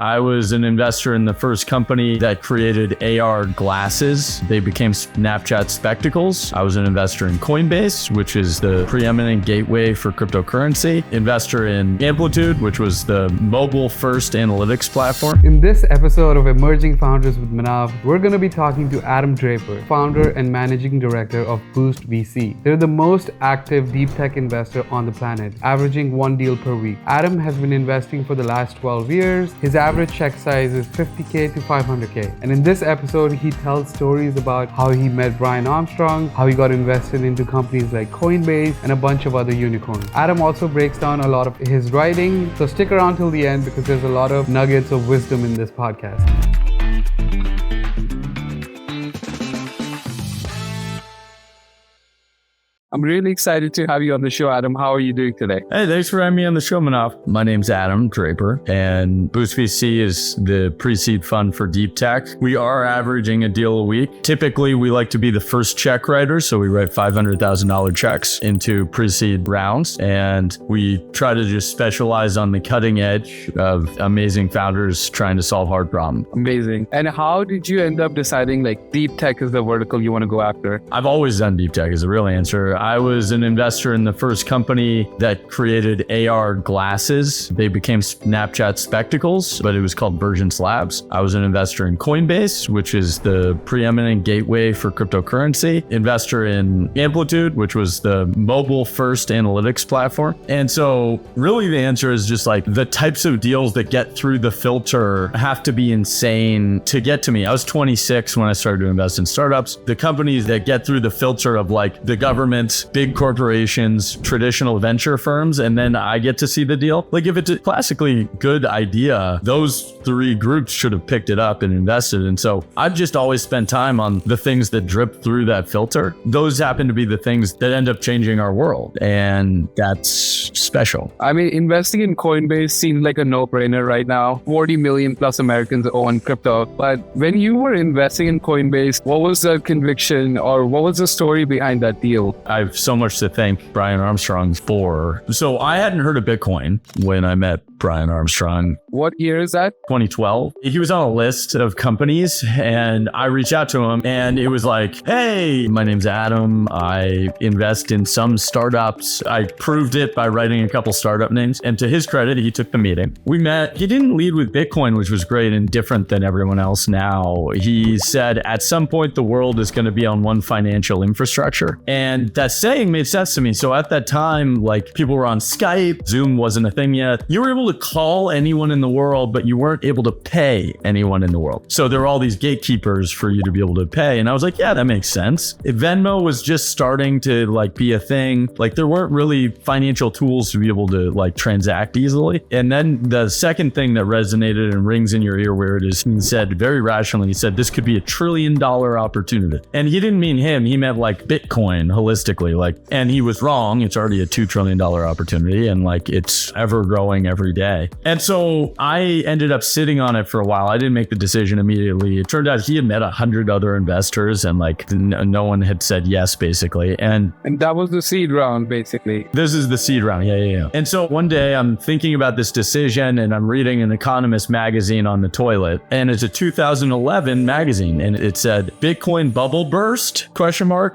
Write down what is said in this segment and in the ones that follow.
I was an investor in the first company that created AR glasses. They became Snapchat spectacles. I was an investor in Coinbase, which is the preeminent gateway for cryptocurrency. Investor in Amplitude, which was the mobile first analytics platform. In this episode of Emerging Founders with Manav, we're going to be talking to Adam Draper, founder and managing director of Boost VC. They're the most active deep tech investor on the planet, averaging one deal per week. Adam has been investing for the last 12 years. His average check size is $50K to $500K. And in this episode, he tells stories about how he met Brian Armstrong, how he got invested into companies like Coinbase, and a bunch of other unicorns. Adam also breaks down a lot of his writing, so stick around till the end because there's a lot of nuggets of wisdom in this podcast. I'm really excited to have you on the show, Adam. How are you doing today? Hey, thanks for having me on the show, Manav. My name's Adam Draper, and Boost VC is the pre-seed fund for deep tech. We are averaging a deal a week. Typically, we like to be the first check writer, so we write $500,000 checks into pre-seed rounds, and we try to just specialize on the cutting edge of amazing founders trying to solve hard problems. Amazing. And how did you end up deciding like deep tech is the vertical you want to go after? I've always done deep tech is a real answer. I was an investor in the first company that created AR glasses. They became Snapchat spectacles, but it was called Vergence Labs. I was an investor in Coinbase, which is the preeminent gateway for cryptocurrency. Investor in Amplitude, which was the mobile first analytics platform. And so really the answer is just like the types of deals that get through the filter have to be insane to get to me. I was 26 when I started to invest in startups. The companies that get through the filter of like the government, big corporations, traditional venture firms, and then I get to see the deal. Like if it's a classically good idea, those three groups should have picked it up and invested. And so I've just always spent time on the things that drip through that filter. Those happen to be the things that end up changing our world. And that's special. I mean, investing in Coinbase seems like a no-brainer right now. 40 million plus Americans own crypto. But when you were investing in Coinbase, what was the conviction or what was the story behind that deal? I have so much to thank Brian Armstrong for. So I hadn't heard of Bitcoin when I met Brian Armstrong. What year is that? 2012. He was on a list of companies and I reached out to him and it was like, hey, my name's Adam. I invest in some startups. I proved it by writing a couple startup names. And to his credit, he took the meeting. We met. He didn't lead with Bitcoin, which was great and different than everyone else now. He said, at some point, the world is going to be on one financial infrastructure. And that saying made sense to me. So at that time, like people were on Skype, Zoom wasn't a thing yet. You were able to call anyone in the world, but you weren't able to pay anyone in the world. So there were all these gatekeepers for you to be able to pay. And I was like, yeah, that makes sense. Venmo was just starting to like be a thing. Like there weren't really financial tools to be able to like transact easily. And then the second thing that resonated and rings in your ear where it is, he said very rationally, he said, this could be $1 trillion opportunity. And he didn't mean him. He meant like Bitcoin holistically, like, and he was wrong. It's already a $2 trillion opportunity and like it's ever growing every day. And so I ended up sitting on it for a while. I didn't make the decision immediately. It turned out he had met 100 other investors and like no one had said yes, basically. And that was the seed round, basically. This is the seed round. Yeah. And so one day I'm thinking about this decision and I'm reading an Economist magazine on the toilet. And it's a 2011 magazine and it said, Bitcoin bubble burst? ?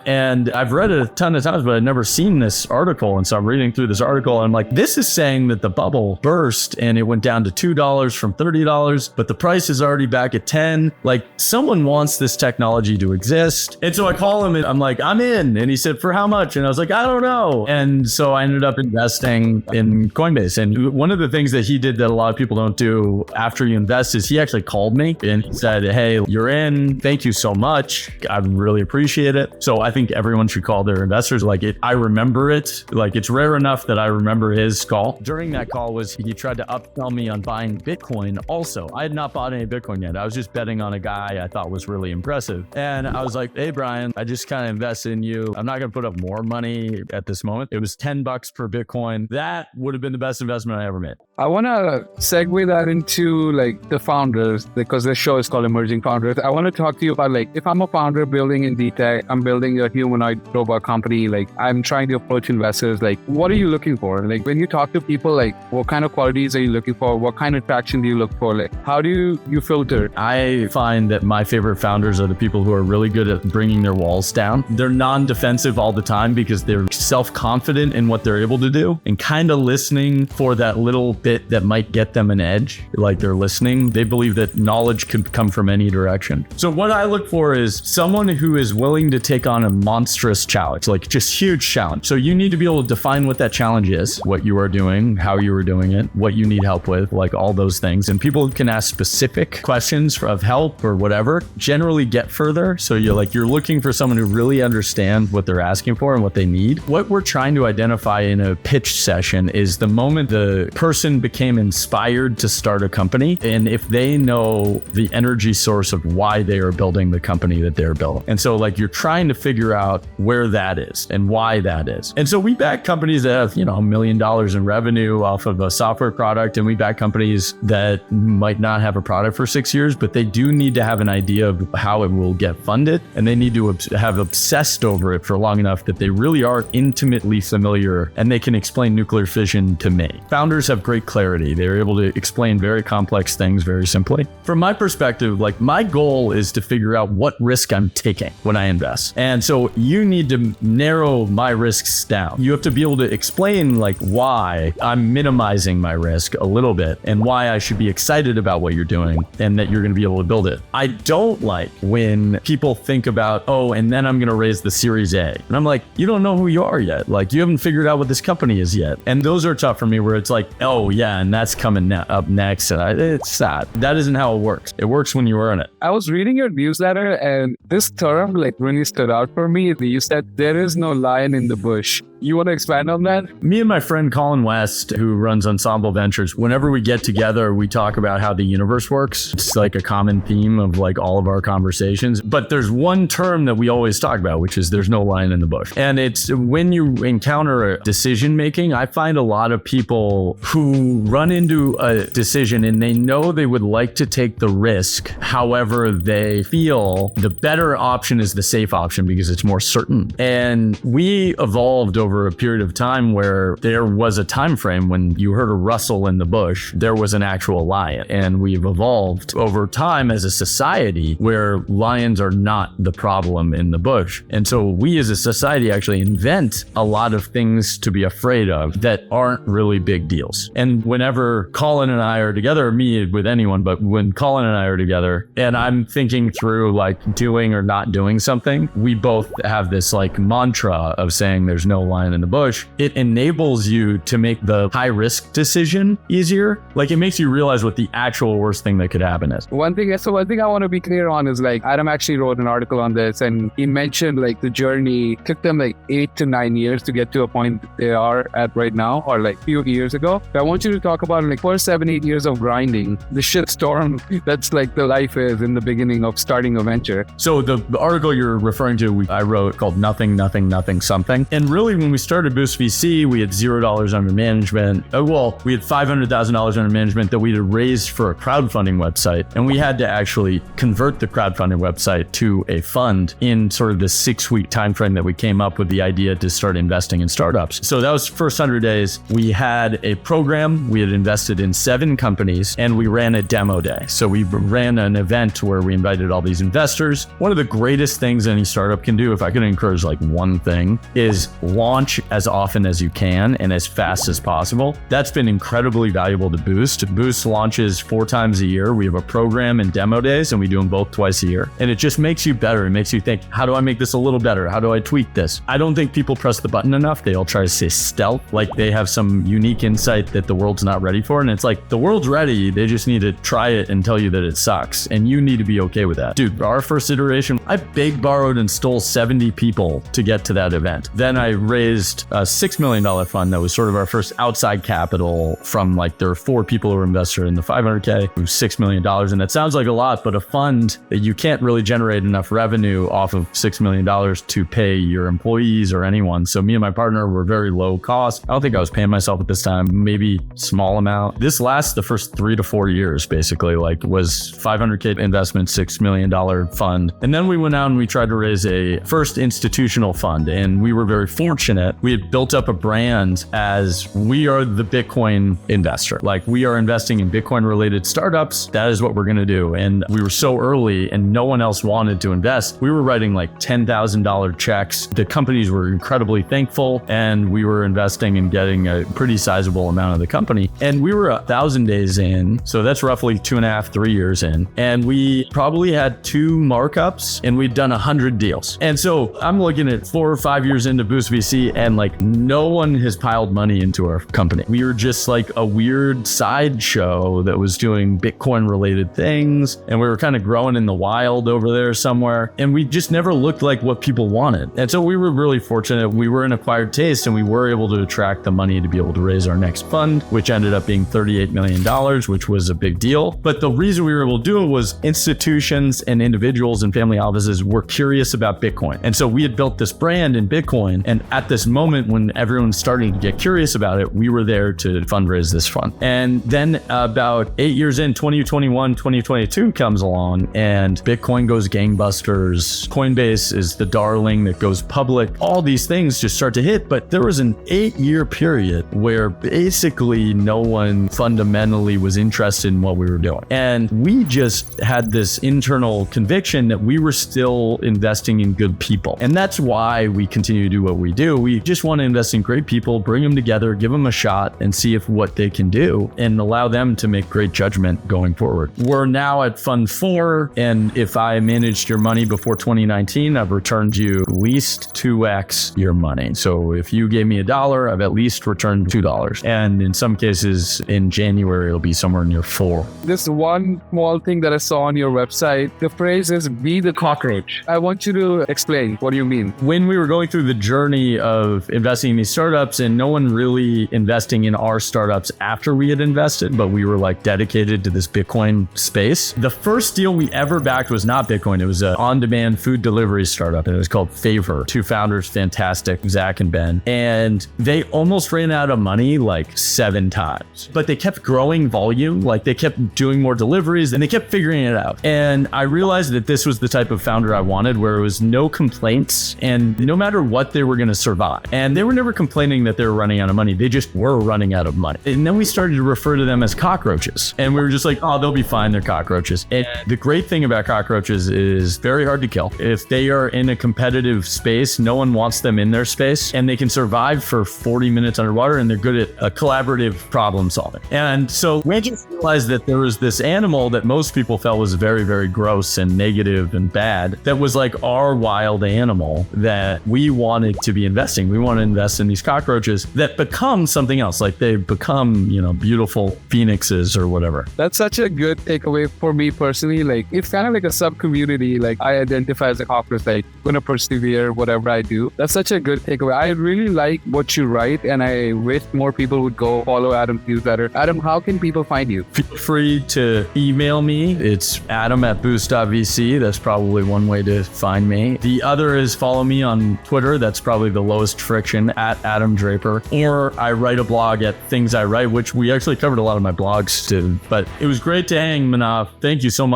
And I've read it a ton of times, but I'd never seen this article. And so I'm reading through this article and I'm like, this is saying that the bubble burst and it went down to $2 from $30, but the price is already back at 10. Like someone wants this technology to exist. And so I call him and I'm like, I'm in. And he said, for how much? And I was like, I don't know. And so I ended up investing in Coinbase. And one of the things that he did that a lot of people don't do after you invest is he actually called me and he said, hey, you're in. Thank you so much. I really appreciate it. So I think everyone should call their investors. Like I remember it. Like it's rare enough that I remember his call. During that call was he tried to upsell me on buying Bitcoin also. I had not bought any Bitcoin yet. I was just betting on a guy I thought was really impressive. And I was like, hey, Brian, I just kind of invested in you. I'm not going to put up more money at this moment. It was $10 per Bitcoin. That would have been the best investment I ever made. I want to segue that into like the founders because this show is called Emerging Founders. I want to talk to you about like, if I'm a founder building in deep tech, I'm building a humanoid robot company, like I'm trying to approach investors, like what are you looking for? Like when you talk to people, like what kind of quality qualities are you looking for? What kind of traction do you look for? Like, how do you filter? I find that my favorite founders are the people who are really good at bringing their walls down. They're non-defensive all the time because they're self-confident in what they're able to do and kind of listening for that little bit that might get them an edge. Like they're listening. They believe that knowledge could come from any direction. So what I look for is someone who is willing to take on a monstrous challenge, like just huge challenge. So you need to be able to define what that challenge is, what you are doing, how you are doing it, what you need help with, like all those things. And people can ask specific questions of help or whatever, generally get further. So you're looking for someone who really understands what they're asking for and what they need. What we're trying to identify in a pitch session is the moment the person became inspired to start a company, and if they know the energy source of why they are building the company that they're building. And so you're trying to figure out where that is and why that is. And so we back companies that have, $1 million in revenue off of a software product, and we back companies that might not have a product for 6 years, but they do need to have an idea of how it will get funded, and they need to have obsessed over it for long enough that they really are intimately familiar and they can explain nuclear fission to me. Founders have great clarity. They're able to explain very complex things very simply. From my perspective, my goal is to figure out what risk I'm taking when I invest. And so you need to narrow my risks down. You have to be able to explain why I'm minimizing my risk a little bit and why I should be excited about what you're doing and that you're going to be able to build it. I don't like when people think about, and then I'm going to raise the Series A. And I'm like, you don't know who you are yet. You haven't figured out what this company is yet. And those are tough for me where it's and that's coming up next. And it's sad. That isn't how it works. It works when you earn it. I was reading your newsletter and this term really stood out for me. You said there is no lion in the bush. You want to expand on that? Me and my friend Colin West, who runs Ensemble Ventures, whenever we get together, we talk about how the universe works. It's a common theme of all of our conversations. But there's one term that we always talk about, which is there's no lion in the bush. And it's when you encounter a decision making, I find a lot of people who run into a decision and they know they would like to take the risk. However, they feel the better option is the safe option because it's more certain. And we evolved over a period of time where there was a time frame when you heard a rustle in the bush, there was an actual lion. And we've evolved over time as a society where lions are not the problem in the bush. And so we as a society actually invent a lot of things to be afraid of that aren't really big deals. And whenever Colin and I are together, me with anyone, but when Colin and I are together and I'm thinking through doing or not doing something, we both have this mantra of saying there's no lion in the bush. It enables you to make the high risk decision easier. It makes you realize what the actual worst thing that could happen is. One thing I want to be clear on is Adam actually wrote an article on this and he mentioned the journey took them 8 to 9 years to get to a point they are at right now or few years ago. But I want you to talk about first 7-8 years of grinding, the shit storm that's the life is in the beginning of starting a venture. So the article you're referring to, I wrote called Nothing, Nothing, Nothing, Something. And really when we started Boost VC, we had $0 under management. We had $500,000 under management that we had raised for a crowdfunding website. And we had to actually convert the crowdfunding website to a fund in sort of the 6-week time frame that we came up with the idea to start investing in startups. So that was the first 100 days. We had a program. We had invested in 7 companies and we ran a demo day. So we ran an event where we invited all these investors. One of the greatest things any startup can do, if I could encourage one thing, is launch as often as you can and as fast as possible. That's been incredibly valuable to Boost. Boost launches 4 times a year. We have a program and demo days and we do them both twice a year. And it just makes you better. It makes you think, how do I make this a little better? How do I tweak this? I don't think people press the button enough. They all try to say stealth, they have some unique insight that the world's not ready for. And it's the world's ready. They just need to try it and tell you that it sucks. And you need to be okay with that. Dude, our first iteration, I begged, borrowed, and stole 70 people to get to that event. Then I raised a $6 million fund that was sort of our first outside capital from there were 4 people who were invested in the $500K. It was $6 million. And that sounds like a lot, but a fund that you can't really generate enough revenue off of $6 million to pay your employees or anyone. So me and my partner were very low cost. I don't think I was paying myself at this time, maybe small amount. This lasts the first 3 to 4 years, basically, was $500K investment, $6 million fund. And then we went out and we tried to raise a first institutional fund. And we were very fortunate fortunate. We had built up a brand as we are the Bitcoin investor. Like, we are investing in Bitcoin related startups. That is what we're going to do. And we were so early and no one else wanted to invest. We were writing like $10,000 checks. The companies were incredibly thankful, and we were investing and getting a pretty sizable amount of the company. And we were 1,000 days in. So that's roughly 2.5, 3 years in. And we probably had 2 markups and we'd done 100 deals. And so I'm looking at 4 or 5 years into Boost VC, and like no one has piled money into our company. We were just like a weird sideshow that was doing Bitcoin related things. And we were kind of growing in the wild over there somewhere. And we just never looked like what people wanted. And so we were really fortunate. We were an acquired taste, and we were able to attract the money to be able to raise our next fund, which ended up being $38 million, which was a big deal. But the reason we were able to do it was institutions and individuals and family offices were curious about Bitcoin. And so we had built this brand in Bitcoin. And at this moment when everyone's starting to get curious about it, we were there to fundraise this fund. And then about 8 years in, 2021, 2022 comes along and Bitcoin goes gangbusters. Coinbase is the darling that goes public. All these things just start to hit. But there was an 8-year period where basically no one fundamentally was interested in what we were doing. And we just had this internal conviction that we were still investing in good people. And that's why we continue to do what we do. We just want to invest in great people, bring them together, give them a shot, and see if what they can do, and allow them to make great judgment going forward. We're now at Fund 4, and if I managed your money before 2019, I've returned you at least 2x your money. So if you gave me $1, I've at least returned $2. And in some cases, in January, it'll be somewhere near 4. This one small thing that I saw on your website, the phrase is "be the cockroach." I want you to explain what do you mean. When we were going through the journey of investing in these startups and no one really investing in our startups after we had invested, but we were like dedicated to this Bitcoin space. The first deal we ever backed was not Bitcoin. It was an on-demand food delivery startup, and it was called Favor. 2 founders, fantastic, Zach and Ben. And they almost ran out of money like 7 times, but they kept growing volume. Like, they kept doing more deliveries and they kept figuring it out. And I realized that this was the type of founder I wanted, where it was no complaints and no matter what, they were going to survive. And they were never complaining that they were running out of money. They just were running out of money. And then we started to refer to them as cockroaches. And we were just like, oh, they'll be fine. They're cockroaches. And the great thing about cockroaches is very hard to kill. If they are in a competitive space, no one wants them in their space, and they can survive for 40 minutes underwater, and they're good at a collaborative problem solving. And so we just realized that there was this animal that most people felt was very, very gross and negative and bad, that was like our wild animal that we wanted to be investing. We want to invest in these cockroaches that become something else. Like, they become, beautiful phoenixes or whatever. That's such a good takeaway for me personally. Like, it's kind of like a sub community. Like, I identify as a cockroach, like, gonna persevere whatever I do. That's such a good takeaway. I really like what you write, and I wish more people would go follow Adam's newsletter. Adam, how can people find you? Feel free to email me. It's adam@boost.vc. That's probably one way to find me. The other is follow me on Twitter. That's probably the lowest friction, @AdamDraper. Or I write a blog at Things I Write, which we actually covered a lot of my blogs too. But it was great to hang, Manav. Thank you so much.